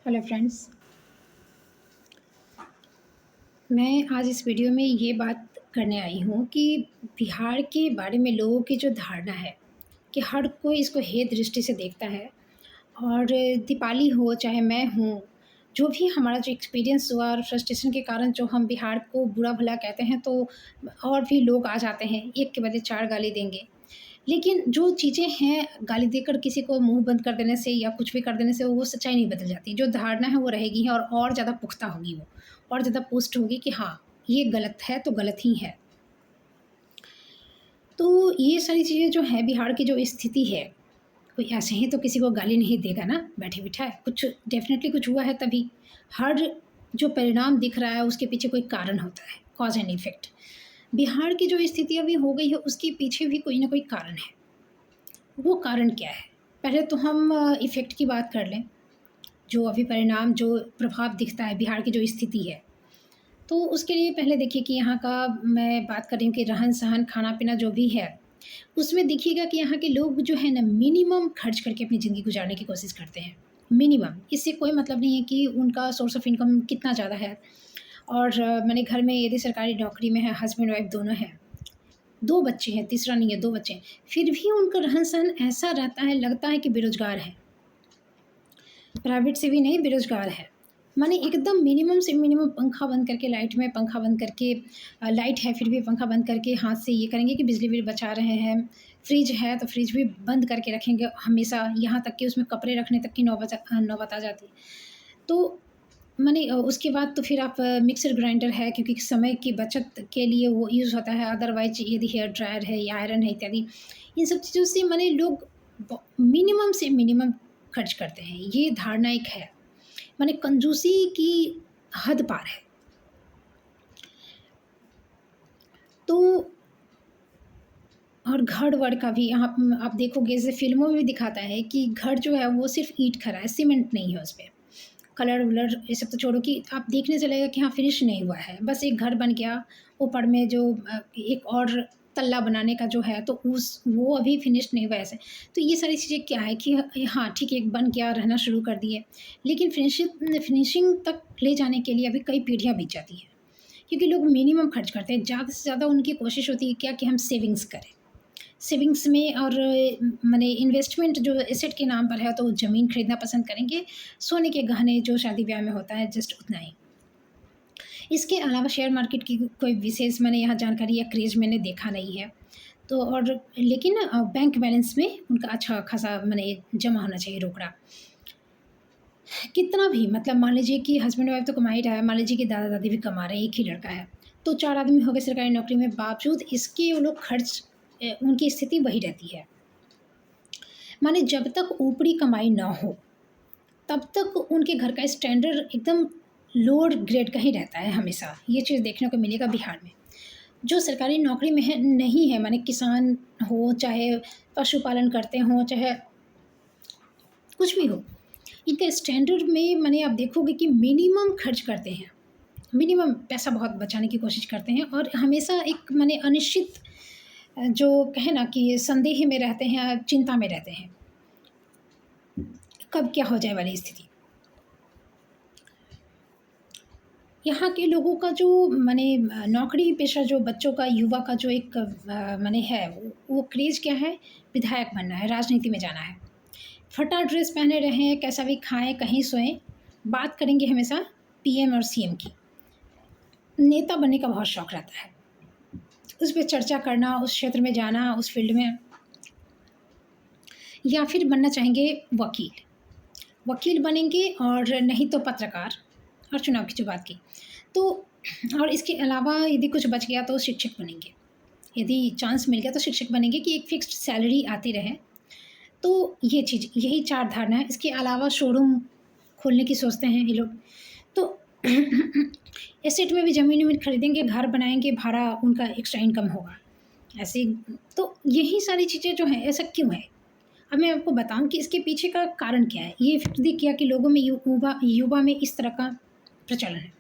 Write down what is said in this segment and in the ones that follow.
Hello friends. मैं आज इस वीडियो में ये बात करने आई हूँ कि बिहार के बारे में लोगों की जो धारणा है कि हर कोई इसको हे दृष्टि से देखता है। और दीपावली हो चाहे मैं हूँ, जो भी हमारा जो एक्सपीरियंस हुआ और फ्रस्ट्रेशन के कारण जो हम बिहार को बुरा भला कहते हैं, तो और भी लोग आ जाते हैं, एक के बदले चार गाली देंगे। लेकिन जो चीज़ें हैं, गाली देकर किसी को मुँह बंद कर देने से या कुछ भी कर देने से वो सच्चाई नहीं बदल जाती। जो धारणा है वो रहेगी है और ज़्यादा पुख्ता होगी वो, और ज़्यादा पुष्ट होगी कि हाँ, ये गलत है तो गलत ही है। तो ये सारी चीज़ें जो हैं, बिहार की जो स्थिति है, कोई ऐसे ही तो किसी को गाली नहीं देगा ना बैठे-बिठाए। कुछ डेफ़िनेटली कुछ हुआ है तभी। हर जो परिणाम दिख रहा है उसके पीछे कोई कारण होता है, कॉज़ एंड इफ़ेक्ट। बिहार की जो स्थिति अभी हो गई है उसके पीछे भी कोई न कोई कारण है। वो कारण क्या है? पहले तो हम इफ़ेक्ट की बात कर लें, जो अभी परिणाम जो प्रभाव दिखता है बिहार की जो स्थिति है। तो उसके लिए पहले देखिए कि यहाँ का मैं बात कर रही हूँ कि रहन-सहन, खाना-पीना जो भी है, उसमें देखिएगा कि यहाँ के लोग जो है ना मिनिमम खर्च करके अपनी ज़िंदगी गुज़ारने की कोशिश करते हैं। मिनिमम, इससे कोई मतलब नहीं है कि उनका सोर्स ऑफ इनकम कितना ज़्यादा है। और मैंने घर में यदि सरकारी नौकरी में है, हस्बैंड-वाइफ दोनों हैं, 2 बच्चे हैं, तीसरा नहीं है, 2 बच्चे हैं, फिर भी उनका रहन-सहन ऐसा रहता है, लगता है कि बेरोज़गार हैं। प्राइवेट से भी नहीं, बेरोज़गार है। माने एकदम मिनिमम से मिनिमम पंखा बंद करके, लाइट में पंखा बंद करके, लाइट है फिर भी पंखा बंद करके हाथ से ये करेंगे कि बिजली बिल बचा रहे हैं। फ्रिज है तो फ्रिज भी बंद करके रखेंगे हमेशा, यहाँ तक कि उसमें कपड़े रखने तक की नौबत आ जाती है। तो माने उसके बाद तो फिर आप मिक्सर ग्राइंडर है, क्योंकि समय की बचत के लिए वो यूज़ होता है। अदरवाइज़ यदि हेयर ड्रायर है या आयरन है इत्यादि, इन सब चीज़ों से माने लोग मिनिमम से मिनिमम खर्च करते हैं। ये धारणा एक है, माने कंजूसी की हद पार है। तो और घर-वर का भी आप देखोगे, जैसे फ़िल्मों में भी दिखाता है कि घर जो है वो सिर्फ़ ईंट खड़ा है, सीमेंट नहीं है उसपे। कलर-वलर ये सब तो छोड़ो कि आप देखने से लगेगा कि हाँ, फिनिश नहीं हुआ है। बस एक घर बन गया, ऊपर में जो एक और तल्ला बनाने का जो है, तो वो अभी फिनिश नहीं हुआ है ऐसे। तो ये सारी चीज़ें क्या है कि हाँ, ठीक है, एक बन गया, रहना शुरू कर दिए। लेकिन फिनिशिंग तक ले जाने के लिए अभी कई पीढ़ियाँ बीत जाती हैं। क्योंकि लोग मिनिमम खर्च करते हैं, ज़्यादा से ज़्यादा उनकी कोशिश होती है क्या कि हम सेविंग्स करें। सेविंग्स में और माने इन्वेस्टमेंट जो एसेट के नाम पर है, तो ज़मीन खरीदना पसंद करेंगे, सोने के गहने जो शादी-ब्याह में होता है जस्ट उतना ही। इसके अलावा शेयर मार्केट की कोई विशेष मैंने यहाँ जानकारी या क्रेज़ मैंने देखा नहीं है। तो और लेकिन बैंक बैलेंस में उनका अच्छा खासा माने जमा होना चाहिए रोकड़ा। कितना भी मतलब मान लीजिए कि हस्बैंड-वाइफ तो कमा ही रहा है, मान लीजिए कि दादा-दादी भी कमा रहे हैं, एक ही लड़का है। तो 4 आदमी हो गए सरकारी नौकरी में, बावजूद इसके वो लोग खर्च उनकी स्थिति वही रहती है। माने जब तक ऊपरी कमाई ना हो, तब तक उनके घर का स्टैंडर्ड एकदम लोअर ग्रेड का ही रहता है हमेशा। ये चीज़ देखने को मिलेगा बिहार में। जो सरकारी नौकरी में है नहीं है, माने किसान हो, चाहे पशुपालन करते हों, चाहे कुछ भी हो, इनका स्टैंडर्ड में माने आप देखोगे कि मिनिमम खर्च करते हैं। मिनिमम पैसा बहुत बचाने की कोशिश करते हैं और हमेशा एक माने अनिश्चित जो कहें ना कि संदेह में रहते हैं, चिंता में रहते हैं। कब क्या हो जाए वाली स्थिति। यहाँ के लोगों का जो माने नौकरी पेशा जो बच्चों का, युवा का जो एक माने है, वो क्रेज़ क्या है? विधायक बनना है, राजनीति में जाना है। फटा ड्रेस पहने रहें, कैसा भी खाएँ, कहीं सोएँ, बात करेंगे हमेशा पीएम और सीएम की। नेता बनने का बहुत शौक रहता है। उस पे चर्चा करना, उस क्षेत्र में जाना, उस फ़ील्ड में, या फिर बनना चाहेंगे वकील। वकील बनेंगे और नहीं तो पत्रकार, और चुनाव की जो बात की। तो और इसके अलावा यदि कुछ बच गया तो शिक्षक बनेंगे। यदि चांस मिल गया तो शिक्षक बनेंगे कि एक फ़िक्स्ड सैलरी आती रहे। तो ये चीज़, यही 4 धारणा है। इसके अलावा शोरूम खोलने की सोचते हैं ये लोग। तो एसेट में भी ज़मीन-वमीन खरीदेंगे, घर बनाएँगे, भाड़ा उनका एक्स्ट्रा इनकम होगा। ऐसे तो यही सारी चीज़ें जो हैं, ऐसा क्यों है? अब मैं आपको बताऊँ कि इसके पीछे का कारण क्या है। ये फिर किया कि लोगों में युवा युवा में इस तरह का प्रचलन है।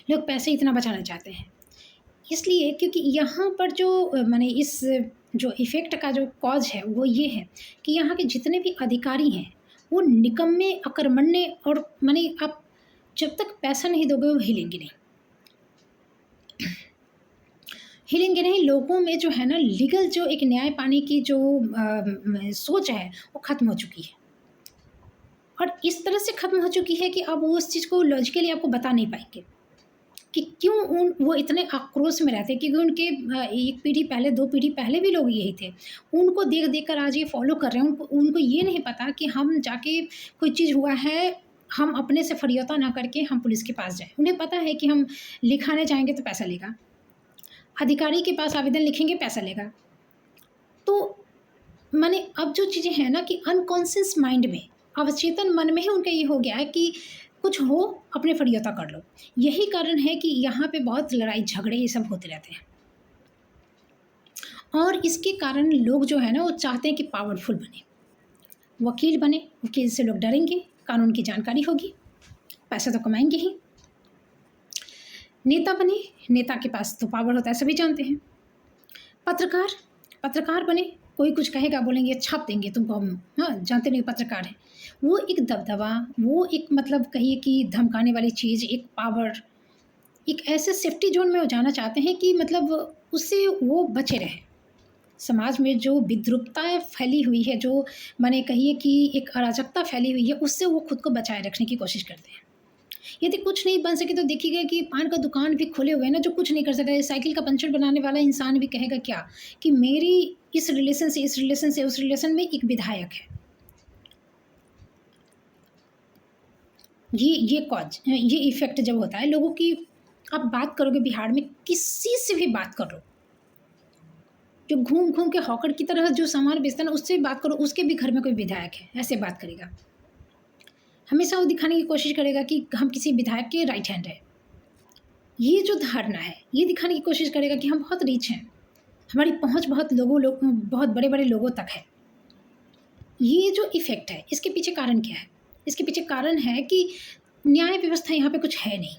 लोग पैसे इतना बचाना चाहते हैं। इसलिए क्योंकि यहाँ पर जो माने इस जो इफ़ेक्ट का जो कॉज़ है वो ये है कि यहाँ के जितने भी अधिकारी हैं, वो निकम्मे, अकर्मण्य और माने आप जब तक पैसा नहीं दोगे वो हिलेंगे नहीं। हिलेंगे नहीं। लोगों में जो है ना लीगल जो एक न्याय पाने की जो सोच है वो ख़त्म हो चुकी है, और इस तरह से ख़त्म हो चुकी है कि अब वो उस चीज़ को लॉजिकली आपको बता नहीं पाएंगे कि क्यों वो इतने आक्रोश में रहते हैं, क्योंकि उनके एक पीढ़ी पहले, 2 पीढ़ी पहले भी लोग यही थे। उनको देख कर आज ये फॉलो कर रहे हैं। उनको उनको ये नहीं पता कि हम जाके कोई चीज़ हुआ है, हम अपने से फरियाद ना करके हम पुलिस के पास जाएँ। उन्हें पता है कि हम लिखाने जाएँगे तो पैसा लेगा, अधिकारी के पास आवेदन लिखेंगे पैसा लेगा। तो माने अब जो चीज़ें हैं ना कि अनकॉन्शियस माइंड में, अवचेतन मन में ही उनका ये हो गया है कि कुछ हो अपने फरियाद कर लो। यही कारण है कि यहाँ पे बहुत लड़ाई झगड़े ये सब होते रहते हैं, और इसके कारण लोग जो है ना वो चाहते हैं कि पावरफुल बने, वकील बने। वकील से लोग डरेंगे, कानून की जानकारी होगी, पैसा तो कमाएंगे ही। नेता बने, नेता के पास तो पावर होता है, सभी जानते हैं। पत्रकार, पत्रकार बने, कोई कुछ कहेगा बोलेंगे छाप देंगे तुमको हम, हाँ जानते नहीं पत्रकार है। वो एक दबदबा, वो एक मतलब कहिए कि धमकाने वाली चीज़, एक पावर, एक ऐसे सेफ्टी जोन में वो जाना चाहते हैं कि मतलब उससे वो बचे रहें। समाज में जो विद्रूपताएँ फैली हुई है, जो माने कहिए कि एक अराजकता फैली हुई है, उससे वो खुद को बचाए रखने की कोशिश करते हैं। यदि कुछ नहीं बन सके तो देखिएगा कि पान का दुकान भी खोले हुए हैं ना, जो कुछ नहीं कर सका, साइकिल का पंचर बनाने वाला इंसान भी कहेगा क्या कि मेरी इस रिलेशन से इस रिलेशन से उस रिलेशन में एक विधायक है। ये कॉज, ये इफ़ेक्ट जब होता है लोगों की, आप बात करोगे बिहार में किसी से भी बात करो, जो घूम-घूम के हॉकर की तरह जो सामान बेचता है ना, उससे बात करो, उसके भी घर में कोई विधायक है, ऐसे बात करेगा। हमेशा वो दिखाने की कोशिश करेगा कि हम किसी विधायक के राइट हैंड हैं। ये जो धारणा है, ये दिखाने की कोशिश करेगा कि हम बहुत रिच हैं, हमारी पहुँच बहुत बहुत बड़े-बड़े लोगों तक है। ये जो इफ़ेक्ट है, इसके पीछे कारण क्या है? इसके पीछे कारण है कि न्याय व्यवस्था यहाँ पे कुछ है नहीं।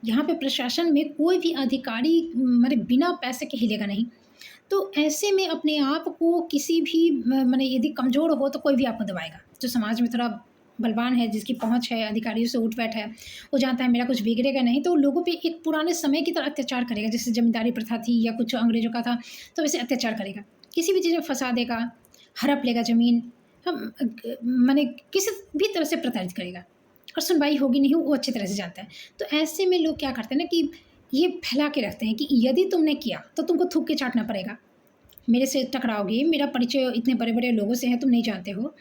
यहाँ पे प्रशासन में कोई भी अधिकारी माने बिना पैसे के हिलेगा नहीं। तो ऐसे में अपने आप को किसी भी माने यदि कमज़ोर हो तो कोई भी आपको दबाएगा। जो समाज में थोड़ा बलवान है, जिसकी पहुँच है, अधिकारियों से उठ-बैठ है, वो जानता है मेरा कुछ बिगड़ेगा नहीं, तो लोगों पे एक पुराने समय की तरह अत्याचार करेगा। जैसे ज़मींदारी प्रथा थी या कुछ अंग्रेज़ों का था, तो वैसे अत्याचार करेगा। किसी भी चीज़ में फँसा देगा, हड़प लेगा ज़मीन, हम माने किसी भी तरह से प्रताड़ित करेगा, और सुनवाई होगी नहीं, वो अच्छी तरह से जानता है। तो ऐसे में लोग क्या करते हैं ना कि ये फैला के रखते हैं कि यदि तुमने किया तो तुमको थूक के चाटना पड़ेगा, मेरे से टकराओगे, मेरा परिचय इतने बड़े-बड़े लोगों से है तुम नहीं जानते हो,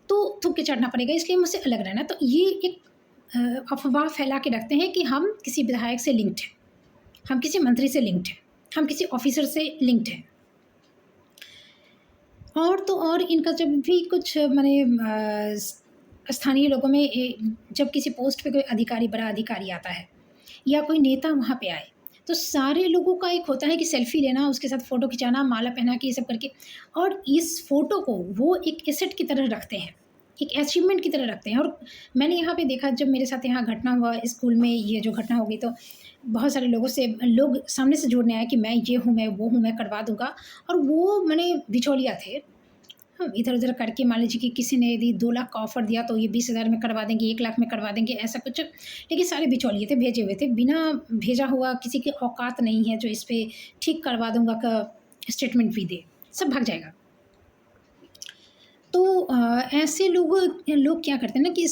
तो थूक के चाटना पड़ेगा, इसलिए मुझसे अलग रहना। तो ये एक अफ़वाह फैला के रखते हैं कि हम किसी विधायक से लिंक्ड हैं, हम किसी मंत्री से लिंक्ड हैं, हम किसी ऑफ़िसर से लिंक्ड हैं। और तो और इनका जब भी कुछ माने स्थानीय लोगों में जब किसी पोस्ट पे कोई अधिकारी, बड़ा अधिकारी आता है या कोई नेता वहाँ पे आए, तो सारे लोगों का एक होता है कि सेल्फ़ी लेना, उसके साथ फ़ोटो खिंचाना, माला पहना के ये सब करके, और इस फ़ोटो को वो एक एसेट की तरह रखते हैं, एक अचीवमेंट की तरह रखते हैं। और मैंने यहाँ पे देखा, जब मेरे साथ यहाँ घटना हुआ स्कूल में, ये जो घटना हो गई, तो बहुत सारे लोगों से लोग सामने से जोड़ने आए कि मैं ये हूँ, मैं वो हूँ, मैं करवा दूँगा। और वो माने बिचौलिया थे। हम इधर-उधर करके मान लीजिए कि किसी ने यदि 2 लाख का ऑफ़र दिया तो ये 20,000 में करवा देंगे, 1 लाख में करवा देंगे, ऐसा कुछ। लेकिन सारे बिचौलिए थे, भेजे हुए थे, बिना भेजा हुआ, किसी की औकात नहीं है जो इस पे ठीक करवा दूँगा का स्टेटमेंट भी दे, सब भाग जाएगा। तो ऐसे लोग क्या करते हैं ना कि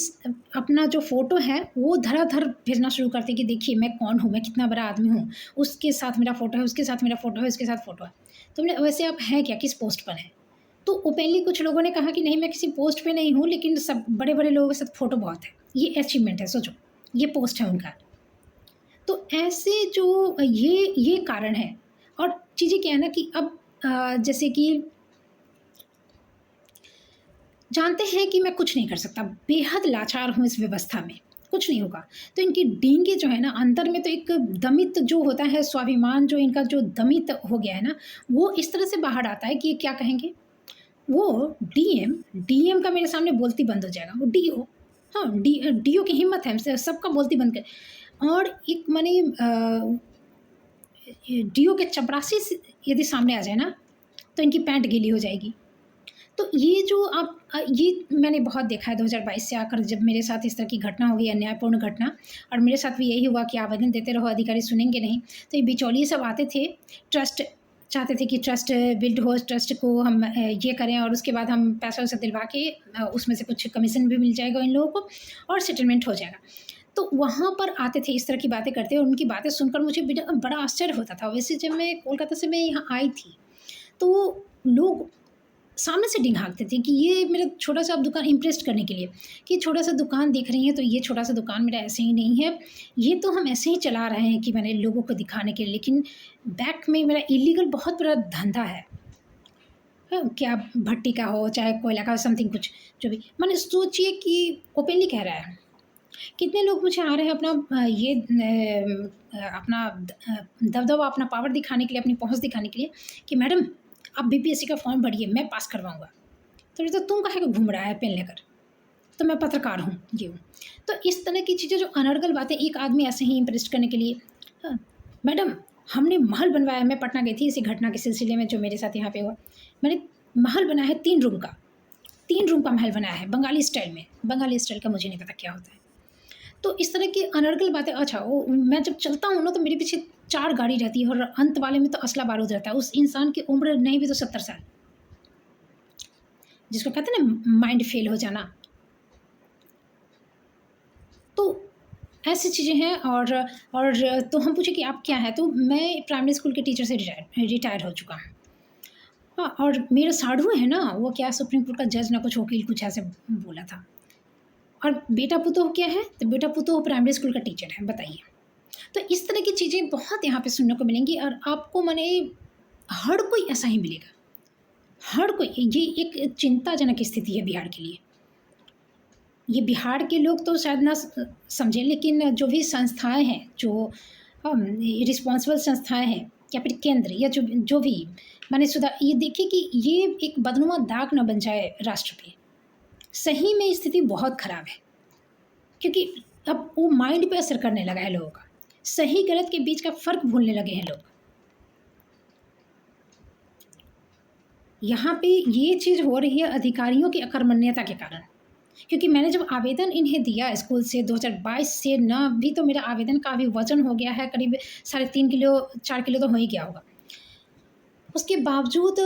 अपना जो फ़ोटो है वो धड़ाधड़ भेजना शुरू करते हैं कि देखिए मैं कौन हूँ, मैं कितना बड़ा आदमी हूँ, उसके साथ मेरा फ़ोटो है, उसके साथ मेरा फ़ोटो है, उसके साथ फ़ोटो है। तुमने वैसे आप हैं क्या, किस पोस्ट पर हैं? तो ओपनली कुछ लोगों ने कहा कि नहीं, मैं किसी पोस्ट पे नहीं हूँ, लेकिन सब बड़े-बड़े लोगों के साथ फ़ोटो बहुत है। ये अचीवमेंट है, सोचो, ये पोस्ट है उनका। तो ऐसे जो ये कारण है। और चीज़ें क्या है ना कि अब जैसे कि जानते हैं कि मैं कुछ नहीं कर सकता, बेहद लाचार हूँ इस व्यवस्था में, कुछ नहीं होगा। तो इनकी डींगे जो है ना, अंदर में तो एक दमित जो होता है, स्वाभिमान जो इनका जो दमित हो गया है ना, वो इस तरह से बाहर आता है कि ये क्या कहेंगे, वो डीएम का मेरे सामने बोलती बंद हो जाएगा, वो डीओ, हाँ, डीओ की हिम्मत है हमसे सबका बोलती बंद कर। और एक माने डीओ के चपरासी यदि सामने आ जाए ना, तो इनकी पैंट गीली हो जाएगी। तो ये जो आप ये मैंने बहुत देखा है 2022 से आकर, जब मेरे साथ इस तरह की घटना हो गई, अन्यायपूर्ण घटना, और मेरे साथ भी यही हुआ कि आवेदन देते रहो, अधिकारी सुनेंगे नहीं। तो ये बिचौलिए सब आते थे, ट्रस्ट चाहते थे कि ट्रस्ट बिल्ड हो, ट्रस्ट को हम ये करें और उसके बाद हम पैसा वैसा दिलवा के उसमें से कुछ कमीशन भी मिल जाएगा इन लोगों को और सेटलमेंट हो जाएगा। तो वहाँ पर आते थे, इस तरह की बातें करते और उनकी बातें सुनकर मुझे बड़ा आश्चर्य होता था। वैसे जब मैं कोलकाता से मैं यहाँ आई थी, तो लोग सामने से डिंग हाँकते थे कि ये मेरा छोटा-सा आप दुकान इम्प्रेस करने के लिए, कि छोटा-सा दुकान दिख रही है, तो ये छोटा-सा दुकान मेरा ऐसे ही नहीं है, ये तो हम ऐसे ही चला रहे हैं कि मैंने लोगों को दिखाने के लिए, लेकिन बैक में मेरा इल्लीगल बहुत बड़ा धंधा है। क्या भट्टी का हो, चाहे कोयला का हो, समथिंग कुछ जो भी। माने सोचिए कि ओपनली कह रहा है। कितने लोग मुझे आ रहे हैं अपना अपना दबदबा, अपना पावर दिखाने के लिए, अपनी पहुँच दिखाने के लिए कि मैडम आप बीपीएससी का फॉर्म भरिए, मैं पास करवाऊँगा। तो तुम काहे को घूम रहा है पेन लेकर? तो मैं पत्रकार हूँ, ये हूँ। तो इस तरह की चीज़ें, जो अनर्गल बातें, एक आदमी ऐसे ही इम्प्रेस करने के लिए, हाँ, मैडम हमने महल बनवाया है। मैं पटना गई थी इसी घटना के सिलसिले में जो मेरे साथ यहाँ पे हुआ। मैंने महल बनाया है 3 रूम का, 3 रूम का महल बनाया है बंगाली स्टाइल में। बंगाली स्टाइल का मुझे नहीं पता क्या होता है। तो इस तरह की अनर्गल बातें, अच्छा वो मैं जब चलता हूँ ना, तो मेरे पीछे 4 गाड़ी रहती है और अंत वाले में तो असला बारूद रहता है। उस इंसान की उम्र नहीं भी तो 70 साल, जिसको कहते हैं ना माइंड फेल हो जाना। तो ऐसी चीज़ें हैं। और तो हम पूछे कि आप क्या हैं? तो मैं प्राइमरी स्कूल के टीचर से रिटायर हो चुका हूँ। हाँ, और मेरा साढ़ू है ना, वो क्या सुप्रीम कोर्ट का जज ना कुछ वकील, कुछ ऐसे बोला था। और बेटा पुतोह क्या है? तो बेटा पुतोह प्राइमरी स्कूल का टीचर है, बताइए। तो इस तरह की चीज़ें बहुत यहाँ पे सुनने को मिलेंगी और आपको माने हर कोई ऐसा ही मिलेगा। हर कोई, ये एक चिंताजनक स्थिति है बिहार के लिए। ये बिहार के लोग तो शायद ना समझें, लेकिन जो भी संस्थाएँ हैं, जो रिस्पॉन्सिबल संस्थाएँ हैं या फिर केंद्र या जो जो भी माने ये देखिए कि ये एक बदनुमा दाग ना बन जाए राष्ट्र पे। सही में स्थिति बहुत ख़राब है, क्योंकि अब वो माइंड पे असर करने लगा है लोगों का। सही गलत के बीच का फ़र्क भूलने लगे हैं लोग। यहाँ पे ये चीज़ हो रही है अधिकारियों की अकर्मण्यता के कारण। क्योंकि मैंने जब आवेदन इन्हें दिया स्कूल से 2022 से, ना भी तो मेरा आवेदन का अभी वज़न हो गया है करीब 3.5 किलो, 4 किलो तो हो ही गया होगा। उसके बावजूद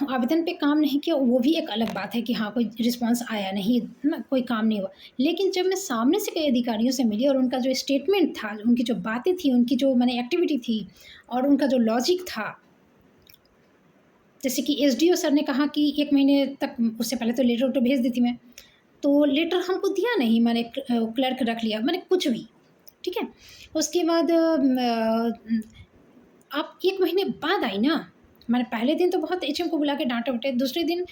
आवेदन पे काम नहीं किया, वो भी एक अलग बात है कि हाँ, कोई रिस्पॉन्स आया नहीं, ना कोई काम नहीं हुआ। लेकिन जब मैं सामने से कई अधिकारियों से मिली और उनका जो स्टेटमेंट था, उनकी जो बातें थी, उनकी जो माने एक्टिविटी थी और उनका जो लॉजिक था, जैसे कि एसडीओ सर ने कहा कि 1 महीने तक, उससे पहले तो लेटर भेज दी थी मैं, तो लेटर हमको दिया नहीं, मैंने क्लर्क रख लिया, मैंने कुछ भी, ठीक है। उसके बाद आप 1 महीने बाद आई ना, मैंने पहले दिन तो बहुत एचएम को बुला के डाँटे-वाटे, दूसरे दिन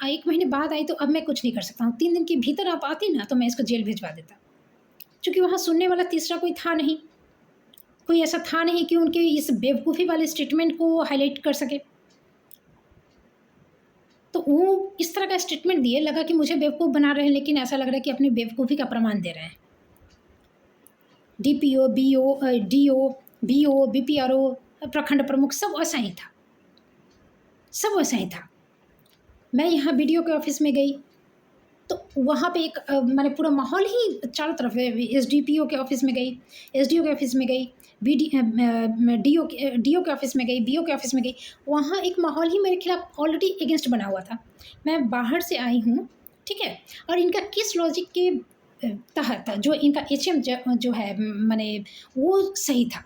1 महीने बाद आई तो अब मैं कुछ नहीं कर सकता हूँ। 3 दिन के भीतर आप आती ना, तो मैं इसको जेल भिजवा देता। चूँकि वहाँ सुनने वाला तीसरा कोई था नहीं, कोई ऐसा था नहीं कि उनके इस बेवकूफ़ी वाले स्टेटमेंट को हाइलाइट कर सके। तो वो इस तरह का स्टेटमेंट दिए, लगा कि मुझे बेवकूफ़ बना रहे हैं, लेकिन ऐसा लग रहा है कि अपनी बेवकूफ़ी का प्रमाण दे रहे हैं। डीपीओ, डीओ, बीओ, बीपीआरओ, प्रखंड प्रमुख, सब वैसा ही था, सब वैसा ही था। मैं यहाँ बीडीओ के ऑफ़िस में गई, तो वहाँ पे एक माने पूरा माहौल ही चारों तरफ है। एसडीपीओ के ऑफ़िस में गई, एसडीओ के ऑफ़िस में गई, डीओ के ऑफ़िस में गई, बीओ के ऑफ़िस में गई। वहाँ एक माहौल ही मेरे खिलाफ ऑलरेडी अगेंस्ट बना हुआ था। मैं बाहर से आई हूँ, ठीक है? और इनका किस लॉजिक के तहत जो इनका एचएम जो है माने वो सही था।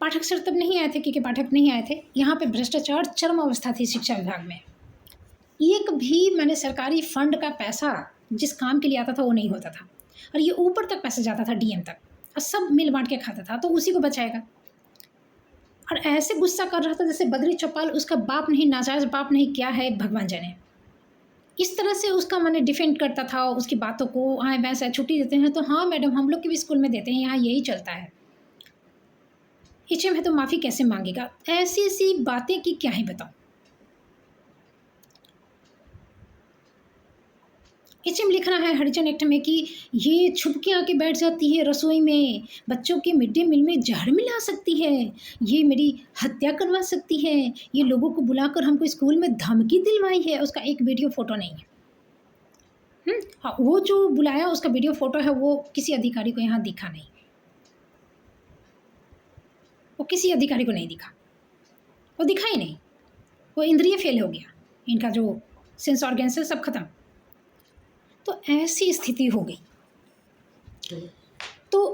पाठक सर तब नहीं आए थे, क्योंकि पाठक नहीं आए थे। यहाँ पे भ्रष्टाचार चरम अवस्था थी शिक्षा विभाग में। एक भी मैंने सरकारी फंड का पैसा जिस काम के लिए आता था वो नहीं होता था, और ये ऊपर तक पैसा जाता था डीएम तक, और सब मिल बांट के खाता था, तो उसी को बचाएगा। और ऐसे गुस्सा कर रहा था जैसे बद्री चौपाल उसका बाप नहीं, नाजायज़ बाप नहीं, क्या है भगवान जाने। इस तरह से उसका मैंने डिफेंड करता था उसकी बातों को। आए वैसा छुट्टी देते हैं तो हाँ मैडम, हम लोग के भी स्कूल में देते हैं, यहाँ यही चलता है। एचएम है तो माफ़ी कैसे मांगेगा? ऐसी ऐसी बातें कि क्या ही बताऊँ। एचएम लिख रहा है हरिजन एक्ट में कि ये छुप के आके बैठ जाती है रसोई में, बच्चों के मिड डे मील में जहर मिला सकती है, ये मेरी हत्या करवा सकती है, ये लोगों को बुलाकर हमको स्कूल में धमकी दिलवाई है। उसका एक वीडियो फोटो नहीं है। हाँ, वो जो बुलाया उसका वीडियो फोटो है, वो किसी अधिकारी को यहाँ दिखा नहीं, वो किसी अधिकारी को नहीं दिखा, वो दिखा ही नहीं, वो इंद्रिय फेल हो गया, इनका जो सेंस ऑर्गन्स है सब खत्म। तो ऐसी स्थिति हो गई। तो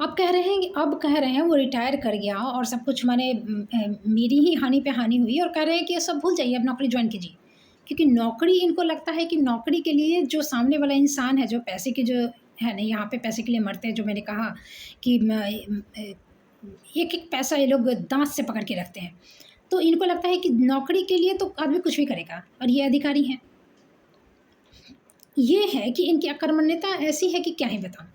अब कह रहे हैं वो रिटायर कर गया और सब कुछ, माने मेरी ही हानि पे हानि हुई, और कह रहे हैं कि ये सब भूल जाइए, अब नौकरी ज्वाइन कीजिए। क्योंकि नौकरी, इनको लगता है कि नौकरी के लिए जो सामने वाला इंसान है, जो पैसे के जो है ना, यहाँ पे पैसे के लिए मरते हैं, जो मैंने कहा कि एक एक पैसा ये लोग दांत से पकड़ के रखते हैं। तो इनको लगता है कि नौकरी के लिए तो आदमी कुछ भी करेगा, और ये अधिकारी हैं। ये है कि इनकी अकर्मण्यता ऐसी है कि क्या ही बताऊँ।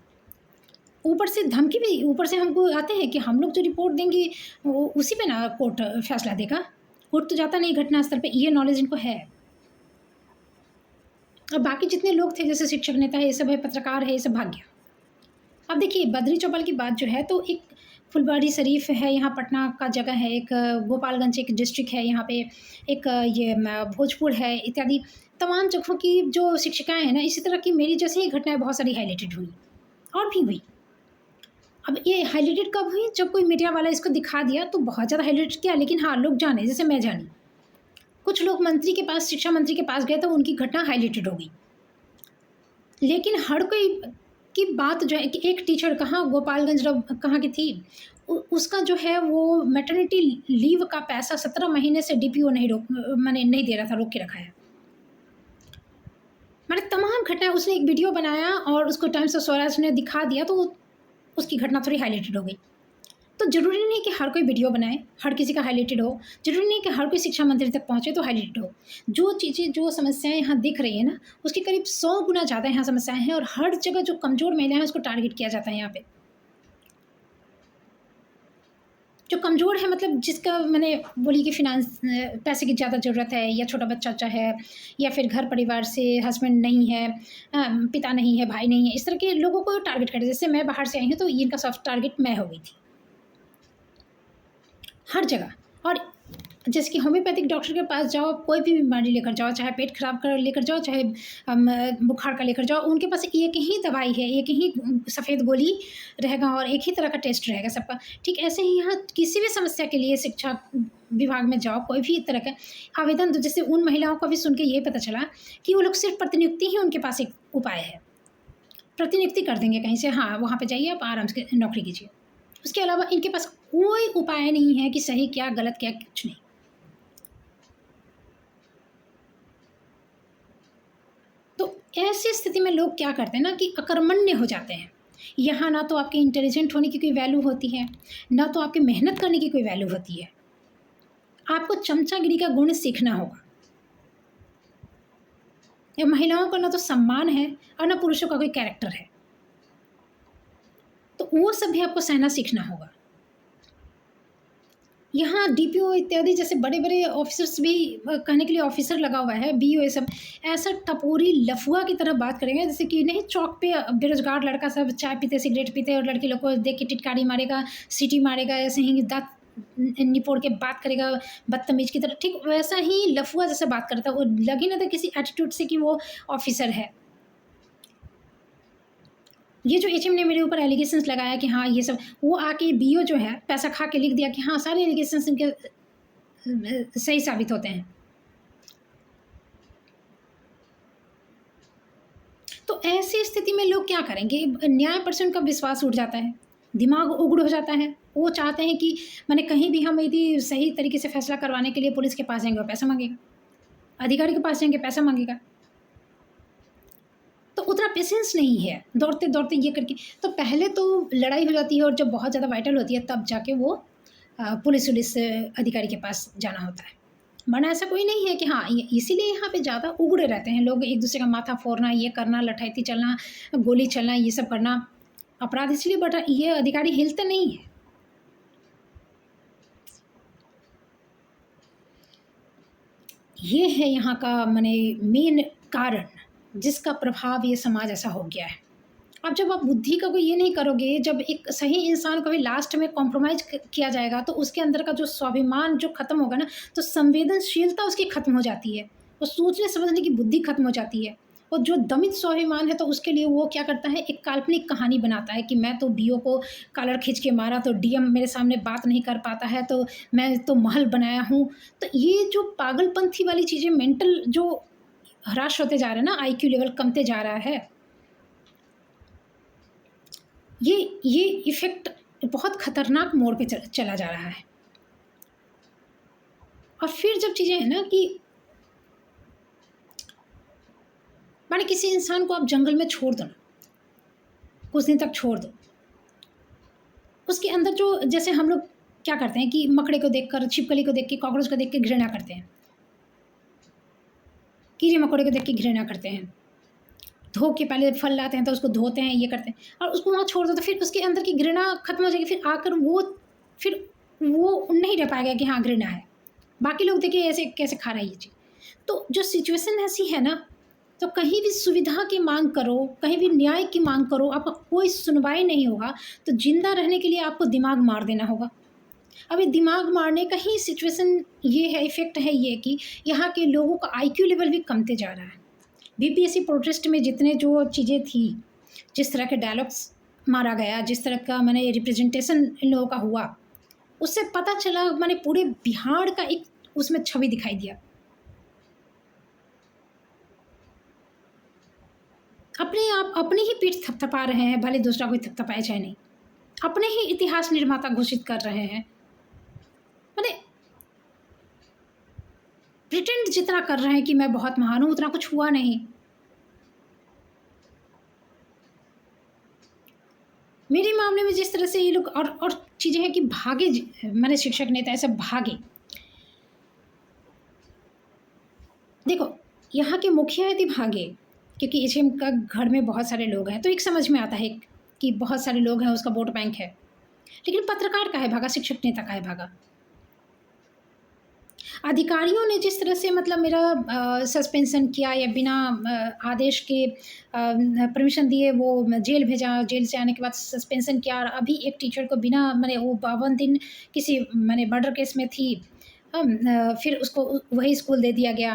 ऊपर से धमकी भी, ऊपर से हमको आते हैं कि हम लोग जो रिपोर्ट देंगे वो उसी पे ना कोर्ट फैसला देगा। कोर्ट तो जाता नहीं घटनास्थल पे, ये नॉलेज इनको है। और बाकी जितने लोग थे, जैसे शिक्षक नेता है, ये सब है, पत्रकार है, ये सब भाग गया। अब देखिए बद्री चौपाल की बात जो है, तो एक फुलवारी शरीफ है, यहाँ पटना का जगह है, एक गोपालगंज एक डिस्ट्रिक्ट है, यहाँ पे एक ये भोजपुर है, इत्यादि तमाम जगहों की जो शिक्षिकाएं हैं ना, इसी तरह की मेरी जैसे ही घटनाएं बहुत सारी हाईलाइटेड हुई और भी हुई। अब ये हाईलाइटेड कब हुई? जब कोई मीडिया वाला इसको दिखा दिया तो बहुत ज़्यादा हाईलाइट किया, लेकिन हाँ लोग जाने, जैसे मैं जानी, कुछ लोग मंत्री के पास, शिक्षा मंत्री के पास गए तो उनकी घटना हाईलाइटेड हो गई। लेकिन हर कोई की बात जो है कि एक टीचर कहाँ गोपालगंज कहाँ की थी, उसका जो है वो मैटरनिटी लीव का पैसा 17 महीने से डीपीओ मैंने नहीं दे रहा था, रोक के रखा है। मैंने तमाम घटनाएं, उसने एक वीडियो बनाया और उसको टाइम्स ऑफ स्वराज ने दिखा दिया, तो उसकी घटना थोड़ी हाईलाइटेड हो गई। तो ज़रूरी नहीं कि हर कोई वीडियो बनाए, हर किसी का हाईलाइटेड हो, ज़रूरी नहीं कि हर कोई शिक्षा मंत्री तक पहुँचे तो हाईलाइटेड हो। जो चीज़ें, जो समस्याएं यहाँ दिख रही है ना, उसके करीब 100 गुना ज़्यादा यहाँ समस्याएं हैं, और हर जगह जो कमज़ोर महिलाएं हैं उसको टारगेट किया जाता है। यहाँ पे जो कमज़ोर है, मतलब जिसका मैंने बोली कि फिनांस, पैसे की ज़्यादा ज़रूरत है, या छोटा बच्चा है, या फिर घर परिवार से हस्बैंड नहीं है, पिता नहीं है, भाई नहीं है, इस तरह के लोगों को टारगेट करते। जैसे मैं बाहर से आई हूँ तो इनका सॉफ्ट टारगेट मैं हो गई थी हर जगह। और जैसे कि होम्योपैथिक डॉक्टर के पास जाओ, कोई भी बीमारी लेकर जाओ, चाहे पेट खराब कर लेकर जाओ, चाहे बुखार का लेकर जाओ, उनके पास एक ही दवाई है, एक ही सफ़ेद गोली रहेगा और एक ही तरह का टेस्ट रहेगा सबका। ठीक ऐसे ही यहाँ किसी भी समस्या के लिए शिक्षा विभाग में जाओ, कोई भी तरह का आवेदन दो। जैसे उन महिलाओं को भी सुन के ये पता चला कि वो लोग सिर्फ प्रतिनियुक्ति ही उनके पास एक उपाय है, प्रतिनियुक्ति कर देंगे कहीं से, हाँ वहाँ पर जाइए, आप आराम से नौकरी कीजिए। उसके अलावा इनके पास कोई उपाय नहीं है कि सही क्या गलत क्या, कुछ नहीं। तो ऐसी स्थिति में लोग क्या करते हैं ना कि अकर्मण्य हो जाते हैं। यहाँ ना तो आपके इंटेलिजेंट होने की कोई वैल्यू होती है, ना तो आपके मेहनत करने की कोई वैल्यू होती है। आपको चमचागिरी का गुण सीखना होगा। या महिलाओं का ना तो सम्मान है और ना पुरुषों का कोई कैरेक्टर है, तो वो सब भी आपको सहना सीखना होगा। यहाँ डीपीओ इत्यादि जैसे बड़े बड़े ऑफिसर्स भी, कहने के लिए ऑफिसर लगा हुआ है, बीओ, ये सब ऐसा टपोरी लफुआ की तरह बात करेंगे, जैसे कि नहीं चौक पे बेरोजगार लड़का सब चाय पीते, सिगरेट पीते, और लड़की लोग को देख के टिटकारी मारेगा, सीटी मारेगा, ऐसे ही दांत निपोड़ के बात करेगा बदतमीज की तरह। ठीक वैसा ही लफुआ जैसे बात करता है, वो लगी ना था किसी एटीट्यूड से कि वो ऑफिसर है। ये जो एचएम ने मेरे ऊपर एलिगेशंस लगाया कि हाँ ये सब, वो आके बीओ जो है पैसा खा के लिख दिया कि हाँ सारे एलिगेशंस इनके सही साबित होते हैं। तो ऐसी स्थिति में लोग क्या करेंगे? न्याय पर से उनका विश्वास उठ जाता है, दिमाग उगड़ हो जाता है। वो चाहते हैं कि मैंने कहीं भी हम यदि सही तरीके से फैसला करवाने के लिए पुलिस के पास जाएंगे, वो पैसा मांगेगा, अधिकारी के पास जाएंगे पैसा मांगेगा। तो उतना पेशेंस नहीं है, दौड़ते दौड़ते ये करके। तो पहले तो लड़ाई हो जाती है, और जब बहुत ज़्यादा वाइटल होती है तब जाके वो पुलिस अधिकारी के पास जाना होता है। वरना ऐसा कोई नहीं है कि हाँ, इसीलिए यहाँ पे ज़्यादा उगड़े रहते हैं लोग, एक दूसरे का माथा फोड़ना, ये करना, लठैती चलना, गोली चलना, ये सब करना अपराध इसलिए बढ़ रहा। ये अधिकारी हिलते नहीं है। ये है यहाँ का मैंने मेन कारण जिसका प्रभाव ये समाज ऐसा हो गया है। अब जब आप बुद्धि का कोई ये नहीं करोगे, जब एक सही इंसान को भी लास्ट में कॉम्प्रोमाइज़ किया जाएगा तो उसके अंदर का जो स्वाभिमान जो खत्म होगा ना, तो संवेदनशीलता उसकी खत्म हो जाती है, वो सोचने समझने की बुद्धि खत्म हो जाती है। और जो दमित स्वाभिमान है तो उसके लिए वो क्या करता है, एक काल्पनिक कहानी बनाता है कि मैं तो बीओ को कॉलर खींच के मारा तो डीएम मेरे सामने बात नहीं कर पाता है, तो मैं तो महल बनाया हूँ। तो ये जो पागलपंथी वाली चीज़ें, मेंटल जो ह्रास होते जा रहे हैं ना, आईक्यू लेवल कमते जा रहा है, ये इफ़ेक्ट बहुत खतरनाक मोड़ पे चला जा रहा है। और फिर जब चीज़ें हैं ना कि माने किसी इंसान को आप जंगल में छोड़ दो ना, कुछ दिन तक छोड़ दो, उसके अंदर जो, जैसे हम लोग क्या करते हैं कि मकड़े को देखकर, छिपकली को देख के, कॉकरोच को देख के घृणा करते हैं, कीड़े मकोड़े को देख के घृणा करते हैं, धो के पहले फल लाते हैं तो उसको धोते हैं, ये करते हैं, और उसको वहाँ छोड़ दो तो फिर उसके अंदर की घृणा खत्म हो जाएगी। फिर आकर फिर वो नहीं रह पाएगा कि हाँ घृणा है, बाकी लोग देखिए ऐसे कैसे खा रहा है ये चीज़। तो जो सिचुएशन ऐसी है ना, तो कहीं भी सुविधा की मांग करो, कहीं भी न्याय की मांग करो, आपका कोई सुनवाई नहीं होगा। तो जिंदा रहने के लिए आपको दिमाग मार देना होगा। अब ये दिमाग मारने का ही सिचुएशन ये है, इफेक्ट है ये कि यहाँ के लोगों का आईक्यू लेवल भी कमते जा रहा है। बीपीएससी प्रोटेस्ट में जितने जो चीज़ें थी, जिस तरह के डायलॉग्स मारा गया, जिस तरह का मैंने रिप्रेजेंटेशन इन लोगों का हुआ, उससे पता चला, मैंने पूरे बिहार का एक उसमें छवि दिखाई दिया। अपने आप अपनी ही पीठ थपथपा रहे हैं, भले दूसरा कोई थपथपाए चाहे नहीं, अपने ही इतिहास निर्माता घोषित कर रहे हैं। मैंने प्रिटेंड जितना कर रहे हैं कि मैं बहुत महान हूँ, उतना कुछ हुआ नहीं। मेरे मामले में जिस तरह से ये लोग और चीज़ें हैं कि भागे, मैंने शिक्षक नेता ऐसे भागे। देखो, यहाँ के मुखिया यदि भागे क्योंकि एचएम का घर में बहुत सारे लोग हैं, तो एक समझ में आता है कि बहुत सारे लोग हैं, उसका वोट बैंक है। लेकिन पत्रकार काहे भागा, शिक्षक नेता काहे भागा? अधिकारियों ने जिस तरह से मतलब मेरा सस्पेंशन किया या बिना आदेश के परमिशन दिए वो जेल भेजा, जेल से आने के बाद सस्पेंशन किया, और अभी एक टीचर को बिना मैंने वो 52 दिन किसी मैंने मर्डर केस में थी, फिर उसको वही स्कूल दे दिया गया।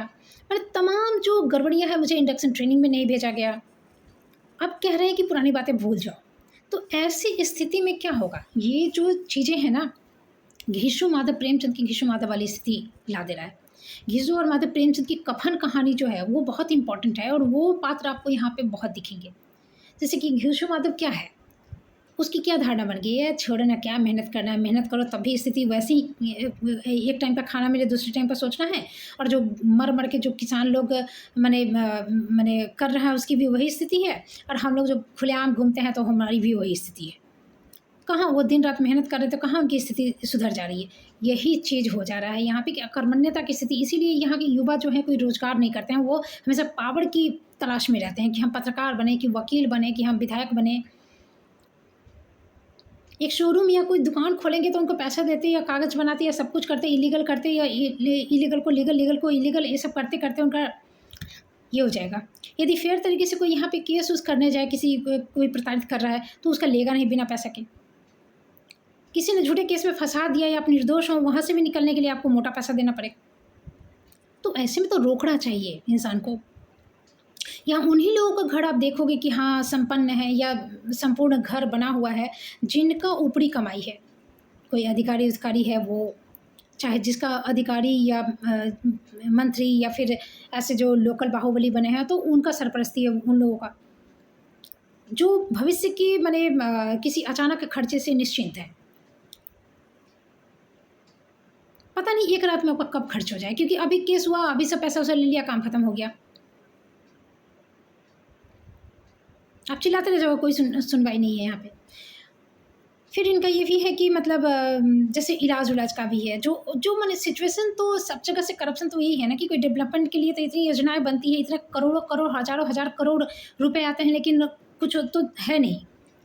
मैंने तमाम जो गड़बड़ियाँ हैं, मुझे इंडक्शन ट्रेनिंग में नहीं भेजा गया। अब कह रहे हैं कि पुरानी बातें भूल जाओ। तो ऐसी स्थिति में क्या होगा? ये जो चीज़ें हैं ना, घीशू माधव प्रेमचंद की घीशू माधव वाली स्थिति ला दे रहा है। घीशू और माधव प्रेमचंद की कफन कहानी जो है वो बहुत इंपॉर्टेंट है, और वो पात्र आपको यहाँ पे बहुत दिखेंगे। जैसे कि घीशू माधव क्या है, उसकी क्या धारणा बन गई है, छोड़ना क्या, मेहनत करना है, मेहनत करो तब भी स्थिति वैसी, एक टाइम का खाना मिले दूसरे टाइम का सोचना है, और जो मर के जो किसान लोग मैंने कर रहा है उसकी भी वही स्थिति है, और हम लोग जो खुलेआम घूमते हैं तो हमारी भी वही स्थिति है। कहाँ वो दिन रात मेहनत कर रहे तो कहाँ उनकी स्थिति सुधर जा रही है? यही चीज़ हो जा रहा है यहाँ पे कि अकर्मण्यता की स्थिति। इसीलिए यहाँ के युवा जो है कोई रोजगार नहीं करते हैं, वो हमेशा पावर की तलाश में रहते हैं कि हम पत्रकार बने, कि वकील बने, कि हम विधायक बने। एक शोरूम या कोई दुकान खोलेंगे तो उनको पैसा देते या कागज़ बनाते या सब कुछ करते, इलीगल करते या इलीगल को लीगल, लीगल को इलीगल, ये सब करते करते उनका ये हो जाएगा। यदि फेयर तरीके से कोई यहाँ पे केस उस करने जाए, किसी कोई प्रताड़ित कर रहा है तो उसका लेगा नहीं बिना पैसा के। किसी ने झूठे केस में फंसा दिया या आप निर्दोष हो, वहाँ से भी निकलने के लिए आपको मोटा पैसा देना पड़ेगा। तो ऐसे में तो रोकना चाहिए इंसान को। या उन्हीं लोगों का घर आप देखोगे कि हाँ संपन्न है या संपूर्ण घर बना हुआ है, जिनका ऊपरी कमाई है, कोई अधिकारी है, वो चाहे जिसका अधिकारी या मंत्री या फिर ऐसे जो लोकल बाहुबली बने हैं, तो उनका सरपरस्ती है उन लोगों का, जो भविष्य की मैंने किसी अचानक खर्चे से निश्चिंत है। पता नहीं एक रात में आपका कब खर्च हो जाए, क्योंकि अभी केस हुआ, अभी सब पैसा उसे ले लिया, काम खत्म हो गया। आप चिल्लाते रह जाओ, कोई सुनवाई नहीं है यहाँ पे। फिर इनका ये भी है कि मतलब जैसे इलाज उलाज का भी है, जो मैंने सिचुएशन, तो सब जगह से करप्शन तो यही है ना कि कोई डेवलपमेंट के लिए तो इतनी योजनाएं बनती है, इतना करोड़ों करोड़ हज़ारों हज़ार करोड़ रुपए आते हैं, लेकिन कुछ तो है नहीं।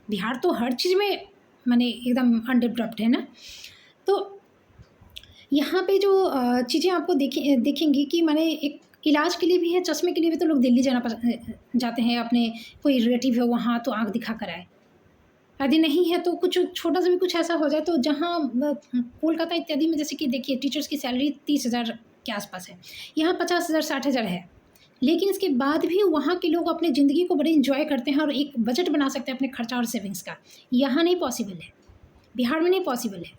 बिहार तो हर चीज़ में मैंने एकदम अनडेवलप्ड है ना। तो यहाँ पे जो चीज़ें आपको देखेंगी कि मैंने एक इलाज के लिए भी है, चश्मे के लिए भी तो लोग दिल्ली जाते हैं, अपने कोई रिलेटिव है वहाँ तो आँख दिखा कर आए। यदि नहीं है तो कुछ छोटा सा भी कुछ ऐसा हो जाए तो जहाँ कोलकाता इत्यादि में जैसे कि देखिए टीचर्स की सैलरी 30,000 के आसपास है, यहाँ 50,000 60,000 है। लेकिन इसके बाद भी वहाँ के लोग अपनी ज़िंदगी को बड़े इंजॉय करते हैं और एक बजट बना सकते हैं अपने खर्चा और सेविंग्स का। यहाँ नहीं पॉसिबल है, बिहार में नहीं पॉसिबल है,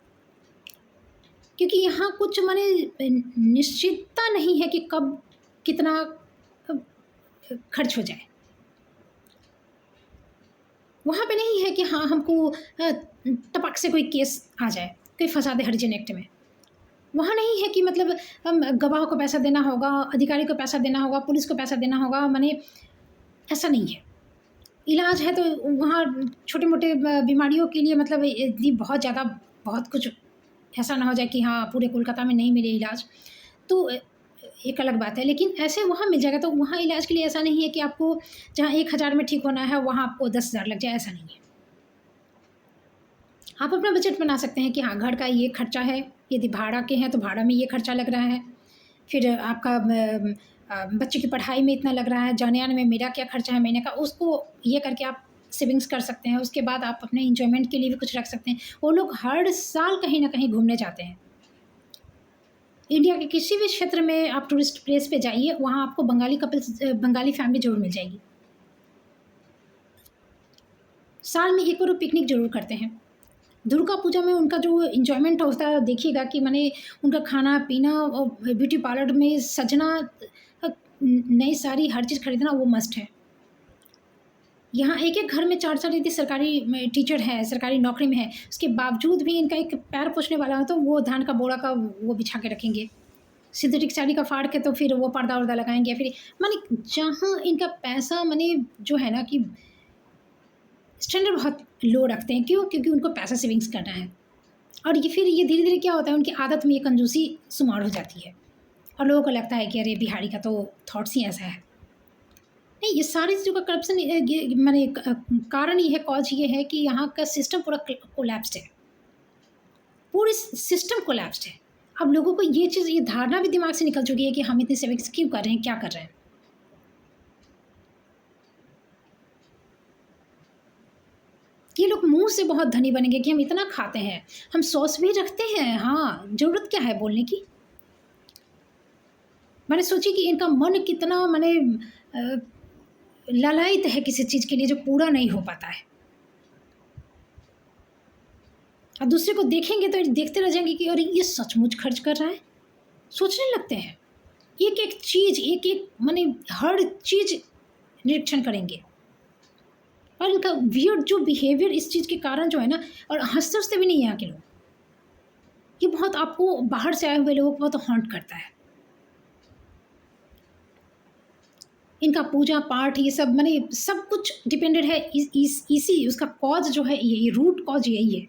क्योंकि यहाँ कुछ माने निश्चितता नहीं है कि कब कितना खर्च हो जाए। वहाँ पे नहीं है कि हाँ हमको टपक से कोई केस आ जाए, कोई फंसा दे हरिजन एक्ट में। वहाँ नहीं है कि मतलब गवाह को पैसा देना होगा, अधिकारी को पैसा देना होगा, पुलिस को पैसा देना होगा, माने ऐसा नहीं है। इलाज है तो वहाँ छोटे मोटे बीमारियों के लिए मतलब यदि बहुत ज़्यादा बहुत कुछ ऐसा ना हो जाए कि हाँ पूरे कोलकाता में नहीं मिले इलाज, तो एक अलग बात है। लेकिन ऐसे वहाँ मिल जाएगा। तो वहाँ इलाज के लिए ऐसा नहीं है कि आपको जहाँ 1,000 में ठीक होना है वहाँ आपको 10,000 लग जाए, ऐसा नहीं है। आप अपना बजट बना सकते हैं कि हाँ घर का ये खर्चा है, यदि भाड़ा के हैं तो भाड़ा में ये खर्चा लग रहा है, फिर आपका बच्चे की पढ़ाई में इतना लग रहा है, जाने आने में मेरा क्या खर्चा है महीने का, उसको ये करके आप सेविंग्स कर सकते हैं। उसके बाद आप अपने इंजॉयमेंट के लिए भी कुछ रख सकते हैं। वो लोग हर साल कहीं ना कहीं घूमने जाते हैं। इंडिया के किसी भी क्षेत्र में आप टूरिस्ट प्लेस पे जाइए, वहाँ आपको बंगाली फैमिली जरूर मिल जाएगी। साल में एक बार वो पिकनिक जरूर करते हैं। दुर्गा पूजा में उनका जो इन्जॉयमेंट होता है देखिएगा कि माने उनका खाना पीना और ब्यूटी पार्लर में सजना, नई साड़ी हर चीज़ खरीदना वो मस्ट है। यहाँ एक एक घर में 4-4 यदि सरकारी टीचर है, सरकारी नौकरी में है, उसके बावजूद भी इनका एक पैर पोछने वाला हो तो वो धान का बोरा का वो बिछा के रखेंगे, सिंथेटिक साड़ी का फाड़ के तो फिर वो पर्दा वर्दा लगाएंगे। फिर माने जहाँ इनका पैसा माने जो है ना कि स्टैंडर्ड बहुत लो रखते हैं। क्यों? क्योंकि उनको पैसा सेविंग्स करना है। और ये फिर ये धीरे धीरे क्या होता है, उनकी आदत में ये कंजूसी शुमार हो जाती है और लोगों को लगता है कि अरे बिहारी का तो थॉट्स ही ऐसा है। नहीं, ये सारी चीज़ों का करप्शन माने कारण ये है, कॉज ये है कि यहाँ का सिस्टम पूरा कोलैप्स्ड है, पूरी सिस्टम कोलैप्स्ड है। अब लोगों को ये चीज़, ये धारणा भी दिमाग से निकल चुकी है कि हम इतनी सेविंग्स क्यों कर रहे हैं, क्या कर रहे हैं। ये लोग मुंह से बहुत धनी बनेंगे कि हम इतना खाते हैं, हम सॉस भी रखते हैं, हाँ जरूरत क्या है बोलने की। मैंने सोची कि इनका मन कितना माने लालायित है किसी चीज़ के लिए जो पूरा नहीं हो पाता है। और दूसरे को देखेंगे तो देखते रह जाएंगे कि अरे ये सचमुच खर्च कर रहा है, सोचने लगते हैं। एक एक चीज़, एक एक माने हर चीज़ निरीक्षण करेंगे। और इनका वियर्ड जो बिहेवियर इस चीज़ के कारण जो है ना, और हंसते हंसते भी नहीं है यहाँ के लोग, ये बहुत आपको बाहर से आए हुए लोगों को बहुत हॉन्ट करता है। इनका पूजा पाठ ये सब माने सब कुछ डिपेंडेड है इसी उसका कॉज जो है, ये रूट कॉज यही है।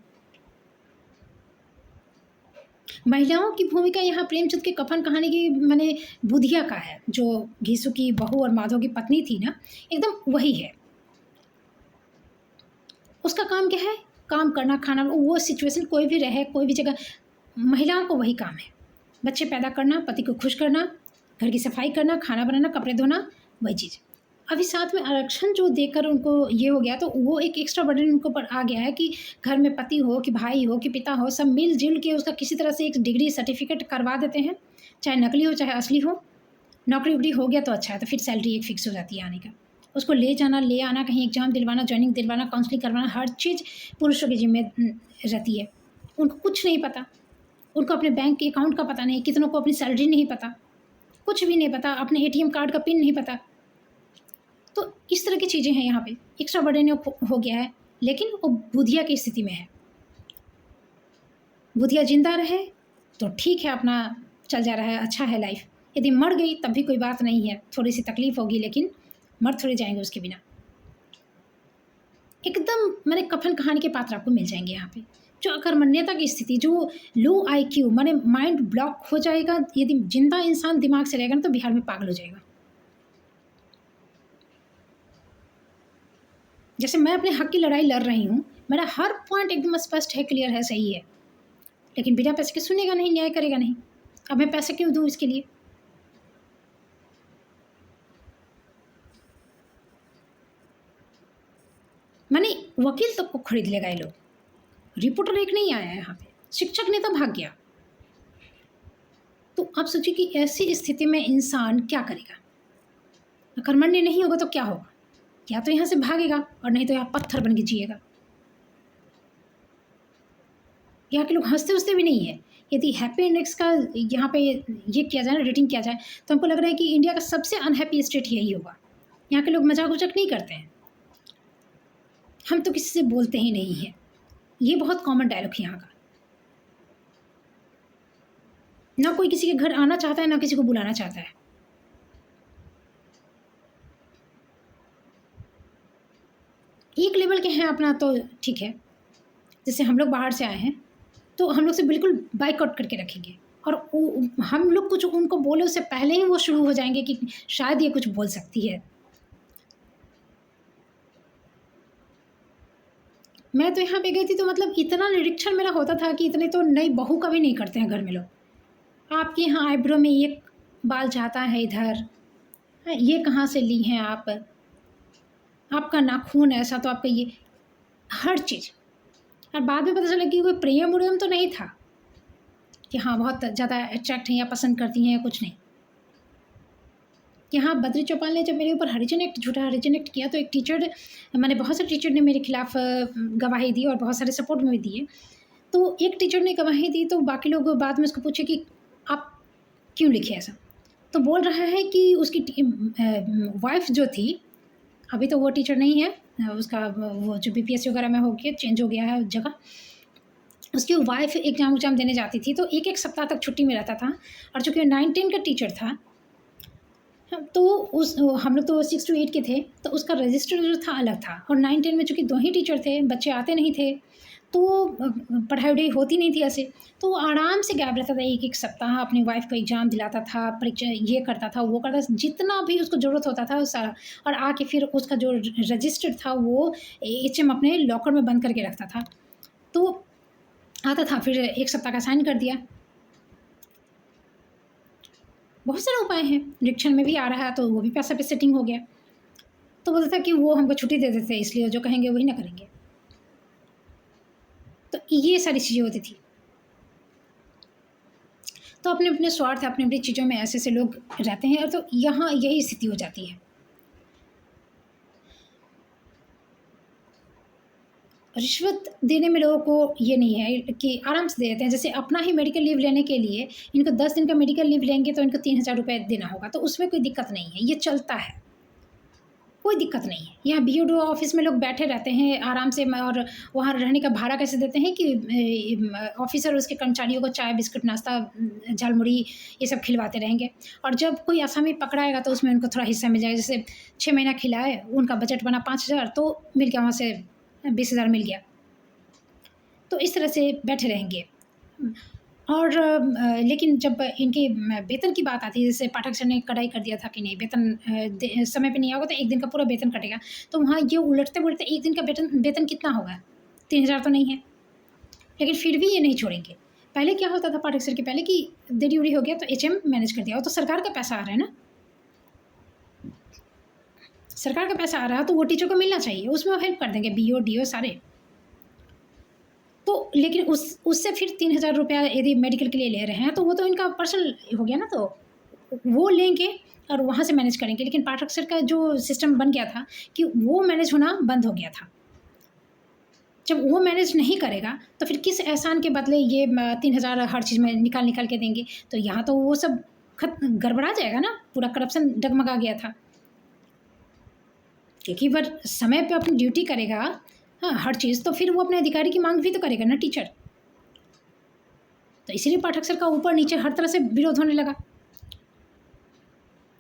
महिलाओं की भूमिका यहाँ प्रेमचंद के कफन कहानी की माने बुधिया का है, जो घीसू की बहू और माधव की पत्नी थी ना, एकदम वही है। उसका काम क्या है? काम करना, खाना, वो सिचुएशन कोई भी रहे, कोई भी जगह, महिलाओं को वही काम है। बच्चे पैदा करना, पति को खुश करना, घर की सफाई करना, खाना बनाना, कपड़े धोना, वही चीज़। अभी साथ में आरक्षण जो देकर उनको ये हो गया तो वो एक एक्स्ट्रा बर्डन उनको पर आ गया है कि घर में पति हो कि भाई हो कि पिता हो, सब मिलजुल के उसका किसी तरह से एक डिग्री सर्टिफिकेट करवा देते हैं, चाहे नकली हो चाहे असली हो। नौकरी वोकरी हो गया तो अच्छा है, तो फिर सैलरी एक फिक्स हो जाती है आने का। उसको ले जाना, ले आना, कहीं एग्ज़ाम दिलवाना, जॉइनिंग दिलवाना, काउंसलिंग करवाना, हर चीज़ पुरुषों की जिम्मे रहती है। उनको कुछ नहीं पता, उनको अपने बैंक के अकाउंट का पता नहीं, कितनों को अपनी सैलरी नहीं पता, कुछ भी नहीं पता, अपने एटीएम कार्ड का पिन नहीं पता। तो इस तरह की चीज़ें हैं यहाँ पे, एक्स्ट्रा बर्डन हो गया है। लेकिन वो बुधिया की स्थिति में है। बुधिया जिंदा रहे तो ठीक है, अपना चल जा रहा है, अच्छा है लाइफ। यदि मर गई तब भी कोई बात नहीं है, थोड़ी सी तकलीफ होगी, लेकिन मर थोड़े जाएंगे उसके बिना। एकदम मैंने कफन कहानी के पात्र आपको मिल जाएंगे यहाँ पे। जो अकर्मण्यता की स्थिति, जो लो IQ माने माइंड ब्लॉक हो जाएगा, यदि जिंदा इंसान दिमाग से रहेगा ना तो बिहार में पागल हो जाएगा। जैसे मैं अपने हक की लड़ाई लड़ रही हूँ, मेरा हर पॉइंट एकदम स्पष्ट है, क्लियर है, सही है, लेकिन बिना पैसे के सुनेगा नहीं, न्याय करेगा नहीं। अब मैं पैसे क्यों दूँ इसके लिए? माने वकील तक को खरीद लेगा ये लोग। रिपोर्टर एक नहीं आया यहाँ पे, शिक्षक ने तो भाग गया। तो आप सोचिए कि ऐसी स्थिति में इंसान क्या करेगा। कर्मण्य नहीं होगा तो क्या होगा, या तो यहाँ से भागेगा और नहीं तो यहाँ पत्थर बन के जिएगा। यहाँ के लोग हंसते हंसते भी नहीं है। यदि हैप्पी इंडेक्स का यहाँ पे ये किया जाए ना, रेटिंग किया जाए, तो हमको लग रहा है कि इंडिया का सबसे अनहैप्पी स्टेट यही होगा। यहाँ के लोग मजाक उजाक नहीं करते हैं, हम तो किसी से बोलते ही नहीं हैं। ये बहुत कॉमन डायलॉग है यहाँ का। ना कोई किसी के घर आना चाहता है, ना किसी को बुलाना चाहता है। एक लेवल के हैं अपना तो ठीक है, जैसे हम लोग बाहर से आए हैं तो हम लोग से बिल्कुल बाइकआउट करके रखेंगे, और हम लोग कुछ उनको बोले उससे पहले ही वो शुरू हो जाएंगे कि शायद ये कुछ बोल सकती है। मैं तो यहाँ पे गई थी तो मतलब इतना निरीक्षण मेरा होता था कि इतने तो नई बहू का भी नहीं करते हैं घर में लोग। आपके यहाँ आईब्रो में ये बाल जाता है इधर, ये कहाँ से ली हैं आप, आपका नाखून ऐसा, तो आपका ये हर चीज़। और बाद में पता चला कि कोई प्रेम उरेम तो नहीं था कि हाँ बहुत ज़्यादा अट्रैक्ट हैं या पसंद करती हैं या कुछ नहीं। यहाँ बद्री चौपाल ने जब मेरे ऊपर हरिजन एक्ट, झूठा हरिजन एक्ट किया, तो एक टीचर, मैंने बहुत सारे टीचर ने मेरे खिलाफ गवाही दी और बहुत सारे सपोर्ट में भी दिए। तो एक टीचर ने गवाही दी तो बाकी लोग बाद में उसको पूछे कि आप क्यों लिखे ऐसा, तो बोल रहा है कि उसकी वाइफ जो थी, अभी तो वो टीचर नहीं है, उसका वो जो BPSC वगैरह में हो गया, चेंज हो गया है जगह। उसकी वाइफ एग्जाम उग्जाम देने जाती थी तो एक सप्ताह तक छुट्टी में रहता था। और चूँकि 9-10 का टीचर था तो उस हम लोग तो 6 to 8 के थे, तो उसका रजिस्टर जो था अलग था। और 9-10 में चूँकि 2 ही टीचर थे, बच्चे आते नहीं थे, तो पढ़ाई वढ़ाई होती नहीं थी ऐसे, तो वो आराम से गैप रहता था। एक सप्ताह अपनी वाइफ को एग्ज़ाम दिलाता था, परीक्षा ये करता था, वो करता था, जितना भी उसको ज़रूरत होता था सारा। और आके फिर उसका जो रजिस्टर था वो HM अपने लॉकर में बंद करके रखता था। तो आता था, फिर एक सप्ताह का साइन कर दिया। बहुत सारे उपाय हैं, निरीक्षण में भी आ रहा है तो वो भी पैसा पे सेटिंग हो गया। तो बोलता था कि वो हमको छुट्टी दे देते, इसलिए जो कहेंगे वही ना करेंगे। तो ये सारी चीज़ें होती थी। तो अपने अपने स्वार्थ, अपनी अपनी चीज़ों में ऐसे ऐसे लोग रहते हैं, और तो यहाँ यही स्थिति हो जाती है। रिश्वत देने में लोगों को ये नहीं है कि आराम से दे देते हैं। जैसे अपना ही मेडिकल लीव लेने के लिए इनको 10 दिन का मेडिकल लीव लेंगे तो इनको 3000 रुपये देना होगा, तो उसमें कोई दिक्कत नहीं है, ये चलता है, कोई दिक्कत नहीं है। यहाँ BDO ऑफिस में लोग बैठे रहते हैं आराम से, और वहाँ रहने का भाड़ा कैसे देते हैं कि ऑफिसर उसके कर्मचारियों को चाय बिस्कुट नाश्ता झालमुड़ी ये सब खिलवाते रहेंगे। और जब कोई आसामी पकड़ाएगा तो उसमें उनको थोड़ा हिस्सा मिल जाएगा। जैसे 6 महीना खिलाए, उनका बजट बना 5000, तो मिल गया वहाँ से 20,000 मिल गया। तो इस तरह से बैठे रहेंगे। और लेकिन जब इनके वेतन की बात आती है, जैसे पाठक सर ने कड़ाई कर दिया था कि नहीं वेतन समय पे नहीं आओगे तो 1 दिन का पूरा वेतन कटेगा, तो वहाँ ये उलटते उलटते 1 दिन का वेतन कितना होगा, 3000 तो नहीं है, लेकिन फिर भी ये नहीं छोड़ेंगे। पहले क्या होता था पाठक सर के पहले कि देरी उड़ी हो गया तो HM मैनेज कर दिया, वो तो सरकार का पैसा आ रहा है ना, सरकार का पैसा आ रहा है तो वो टीचर को मिलना चाहिए, उसमें वो हेल्प कर देंगे, BO DO सारे। तो लेकिन उससे फिर 3000 रुपया यदि मेडिकल के लिए ले रहे हैं तो वो तो इनका पर्सनल हो गया ना, तो वो लेंगे और वहाँ से मैनेज करेंगे। लेकिन पाठक सर का जो सिस्टम बन गया था कि वो मैनेज होना बंद हो गया था। जब वो मैनेज नहीं करेगा तो फिर किस एहसान के बदले ये 3000 हर चीज़ में निकाल के देंगे, तो यहाँ तो वो सब गड़बड़ा जाएगा ना, पूरा करप्शन डगमगा गया था। क्योंकि वह समय पे अपनी ड्यूटी करेगा, हाँ हर चीज़, तो फिर वो अपने अधिकारी की मांग भी तो करेगा ना टीचर। तो इसीलिए पाठक सर का ऊपर नीचे हर तरह से विरोध होने लगा।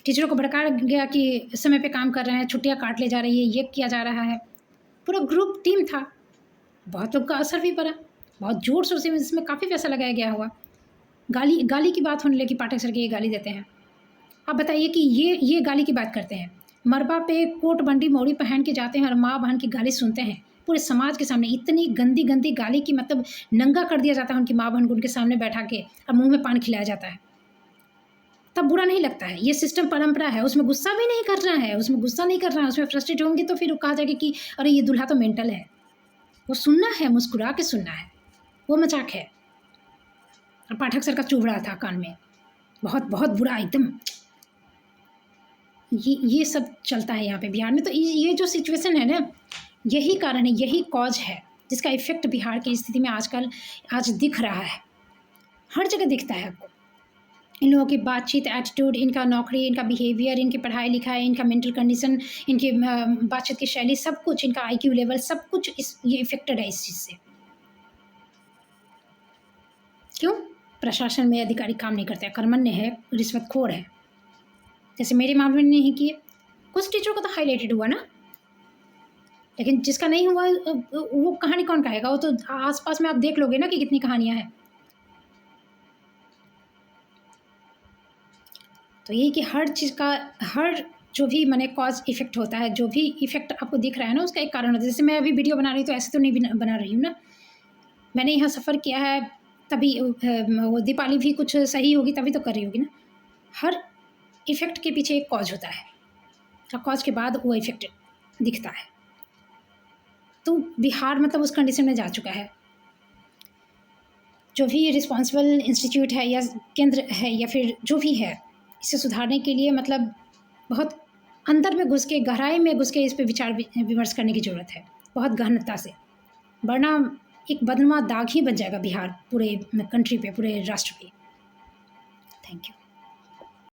टीचरों को भड़काया गया कि समय पे काम कर रहे हैं, छुट्टियां काट ले जा रही है, ये किया जा रहा है। पूरा ग्रुप टीम था, बहुत लोग का असर भी पड़ा, बहुत जोर शोर से इसमें काफ़ी पैसा लगाया गया हुआ। गाली की बात होने लगी, पाठक सर की ये गाली देते हैं। आप बताइए कि ये गाली की बात करते हैं, मरबा पे कोट बंडी मोड़ी पहन के जाते हैं और माँ बहन की गाली सुनते हैं पूरे समाज के सामने। इतनी गंदी गाली की मतलब नंगा कर दिया जाता है उनकी माँ बहन को, उनके सामने बैठा के और मुंह में पान खिलाया जाता है। तब बुरा नहीं लगता है। ये सिस्टम परंपरा है, उसमें गुस्सा भी नहीं करना है, उसमें गुस्सा नहीं करना है, उसमें फ्रस्ट्रेट होंगे तो फिर कहा जाएगा कि अरे ये दूल्हा तो मेंटल है। वो सुनना है, मुस्कुरा के सुनना है, वो मजाक है। और पाठक सर का चुभ रहा था कान में, बहुत बहुत बुरा एकदम। ये सब चलता है यहाँ पे बिहार में। तो ये जो सिचुएशन है ना, यही कारण है, यही कॉज है जिसका इफेक्ट बिहार की स्थिति में आज दिख रहा है, हर जगह दिखता है आपको। इन लोगों की बातचीत, एटीट्यूड, इनका नौकरी, इनका बिहेवियर, इनकी पढ़ाई लिखाई, इनका मेंटल कंडीशन, इनकी बातचीत की शैली, सब कुछ, इनका आईक्यू लेवल, सब कुछ ये इफेक्टेड है इस चीज़ से। क्यों? प्रशासन में अधिकारी काम नहीं करते, कर्मण्य है, रिश्वतखोर है। जैसे मेरे मामले में नहीं किए, कुछ टीचरों का तो हाईलाइटेड हुआ ना, लेकिन जिसका नहीं हुआ वो कहानी कौन कहेगा? वो तो आसपास में आप देख लोगे ना कि कितनी कहानियां हैं। तो यही कि हर चीज़ का, हर जो भी मैंने कॉज इफेक्ट होता है, जो भी इफेक्ट आपको दिख रहा है ना, उसका एक कारण होता है। जैसे मैं अभी वीडियो बना रही हूँ तो ऐसे तो नहीं बना रही हूँ ना, मैंने यहाँ सफ़र किया है, तभी वो दीपावली भी कुछ सही होगी तभी तो कर रही होगी ना। हर इफेक्ट के पीछे एक कॉज होता है, और कॉज के बाद वो इफेक्ट दिखता है। तो बिहार मतलब उस कंडीशन में जा चुका है। जो भी रिस्पॉन्सिबल इंस्टीट्यूट है या केंद्र है या फिर जो भी है, इसे सुधारने के लिए मतलब बहुत अंदर में घुस के, गहराई में घुस के इस पे विचार विमर्श करने की ज़रूरत है, बहुत गहनता से। वरना एक बदनुमा दाग ही बन जाएगा बिहार पूरे कंट्री पे, पूरे राष्ट्र पे। Thank you.